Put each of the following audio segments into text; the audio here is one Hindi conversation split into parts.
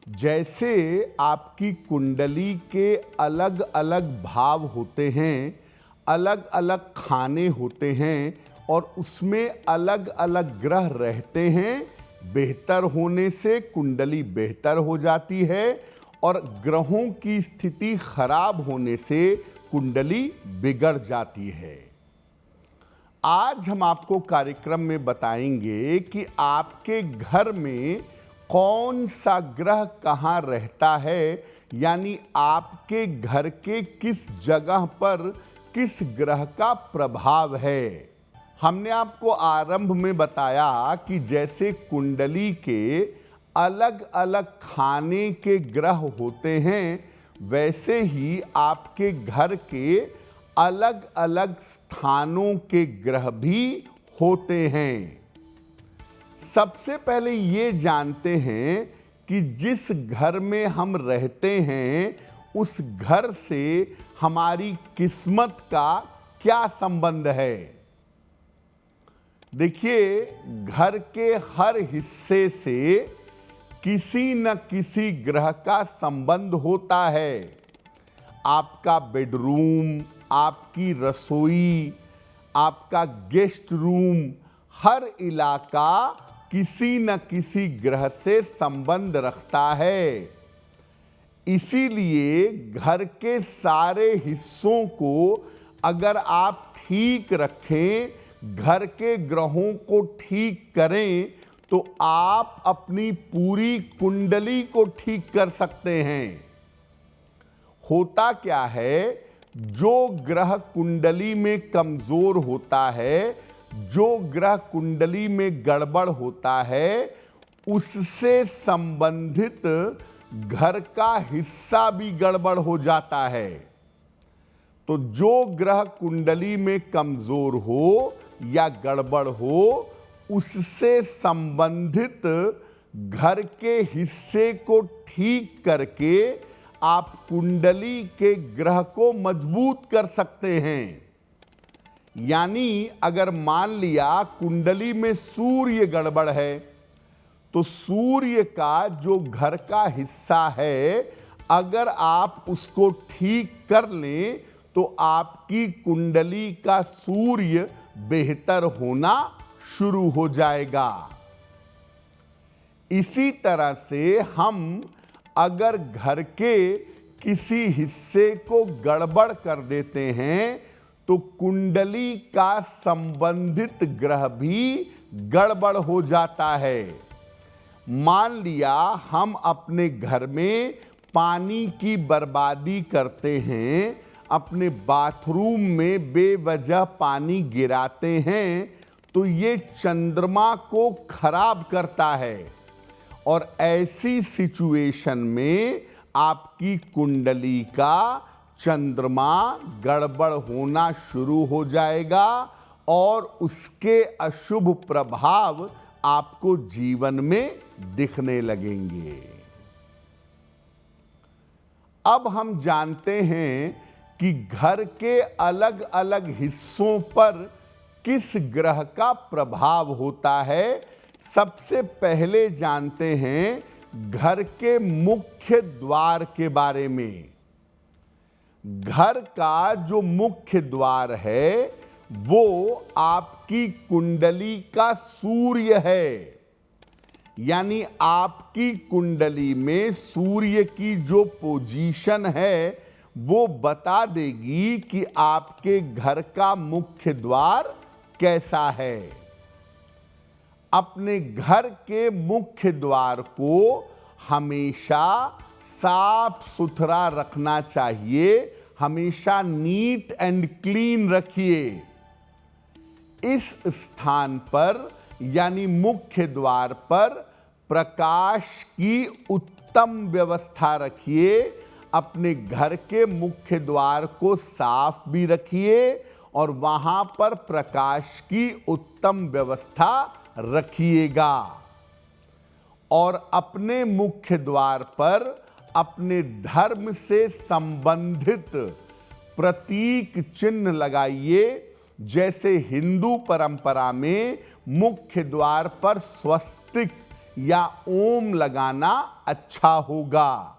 जैसे आपकी कुंडली के अलग अलग भाव होते हैं, अलग अलग खाने होते हैं और उसमें अलग अलग ग्रह रहते हैं, बेहतर होने से कुंडली बेहतर हो जाती है और ग्रहों की स्थिति खराब होने से कुंडली बिगड़ जाती है। आज हम आपको कार्यक्रम में बताएंगे कि आपके घर में कौन सा ग्रह कहाँ रहता है, यानी आपके घर के किस जगह पर किस ग्रह का प्रभाव है। हमने आपको आरंभ में बताया कि जैसे कुंडली के अलग अलग खाने के ग्रह होते हैं, वैसे ही आपके घर के अलग अलग स्थानों के ग्रह भी होते हैं। सबसे पहले ये जानते हैं कि जिस घर में हम रहते हैं उस घर से हमारी किस्मत का क्या संबंध है। देखिए, घर के हर हिस्से से किसी न किसी ग्रह का संबंध होता है। आपका बेडरूम, आपकी रसोई, आपका गेस्ट रूम, हर इलाका किसी न किसी ग्रह से संबंध रखता है। इसीलिए घर के सारे हिस्सों को अगर आप ठीक रखें, घर के ग्रहों को ठीक करें, तो आप अपनी पूरी कुंडली को ठीक कर सकते हैं। होता क्या है, जो ग्रह कुंडली में कमजोर होता है, जो ग्रह कुंडली में गड़बड़ होता है, उससे संबंधित घर का हिस्सा भी गड़बड़ हो जाता है। तो जो ग्रह कुंडली में कमजोर हो या गड़बड़ हो, उससे संबंधित घर के हिस्से को ठीक करके आप कुंडली के ग्रह को मजबूत कर सकते हैं। यानी अगर मान लिया कुंडली में सूर्य गड़बड़ है, तो सूर्य का जो घर का हिस्सा है, अगर आप उसको ठीक कर लें तो आपकी कुंडली का सूर्य बेहतर होना शुरू हो जाएगा। इसी तरह से हम अगर घर के किसी हिस्से को गड़बड़ कर देते हैं, तो कुंडली का संबंधित ग्रह भी गड़बड़ हो जाता है। मान लिया हम अपने घर में पानी की बर्बादी करते हैं, अपने बाथरूम में बेवजह पानी गिराते हैं, तो ये चंद्रमा को खराब करता है और ऐसी सिचुएशन में आपकी कुंडली का चंद्रमा गड़बड़ होना शुरू हो जाएगा और उसके अशुभ प्रभाव आपको जीवन में दिखने लगेंगे। अब हम जानते हैं कि घर के अलग अलग हिस्सों पर किस ग्रह का प्रभाव होता है। सबसे पहले जानते हैं घर के मुख्य द्वार के बारे में। घर का जो मुख्य द्वार है वो आपकी कुंडली का सूर्य है। यानी आपकी कुंडली में सूर्य की जो पोजीशन है वो बता देगी कि आपके घर का मुख्य द्वार कैसा है। अपने घर के मुख्य द्वार को हमेशा साफ सुथरा रखना चाहिए, हमेशा नीट एंड क्लीन रखिए। इस स्थान पर यानी मुख्य द्वार पर प्रकाश की उत्तम व्यवस्था रखिए। अपने घर के मुख्य द्वार को साफ भी रखिए और वहां पर प्रकाश की उत्तम व्यवस्था रखिएगा। और अपने मुख्य द्वार पर अपने धर्म से संबंधित प्रतीक चिन्ह लगाइए। जैसे हिंदू परंपरा में मुख्य द्वार पर स्वस्तिक या ओम लगाना अच्छा होगा।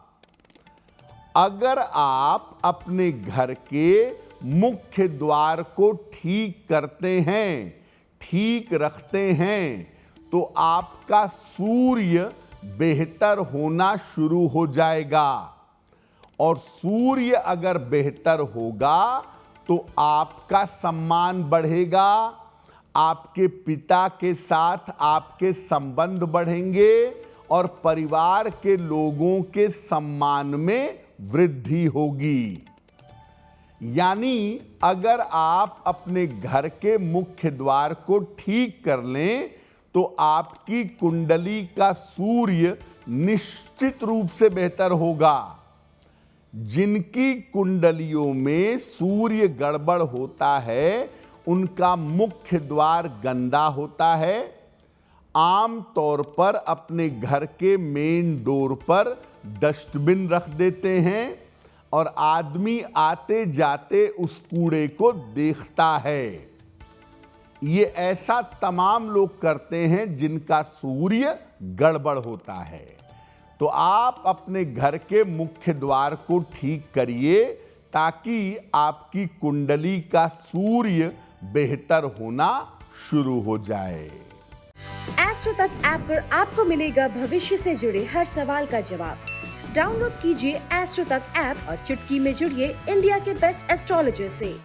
अगर आप अपने घर के मुख्य द्वार को ठीक करते हैं, ठीक रखते हैं, तो आपका सूर्य बेहतर होना शुरू हो जाएगा। और सूर्य अगर बेहतर होगा तो आपका सम्मान बढ़ेगा, आपके पिता के साथ आपके संबंध बढ़ेंगे और परिवार के लोगों के सम्मान में वृद्धि होगी। यानी अगर आप अपने घर के मुख्य द्वार को ठीक कर लें तो आपकी कुंडली का सूर्य निश्चित रूप से बेहतर होगा। जिनकी कुंडलियों में सूर्य गड़बड़ होता है उनका मुख्य द्वार गंदा होता है। आम तौर पर अपने घर के मेन डोर पर डस्टबिन रख देते हैं और आदमी आते जाते उस कूड़े को देखता है। ये ऐसा तमाम लोग करते हैं जिनका सूर्य गड़बड़ होता है। तो आप अपने घर के मुख्य द्वार को ठीक करिए ताकि आपकी कुंडली का सूर्य बेहतर होना शुरू हो जाए। एस्ट्रो तक ऐप पर आपको मिलेगा भविष्य से जुड़े हर सवाल का जवाब। डाउनलोड कीजिए एस्ट्रो तक ऐप और चुटकी में जुड़िए इंडिया के बेस्ट एस्ट्रोलॉजर से।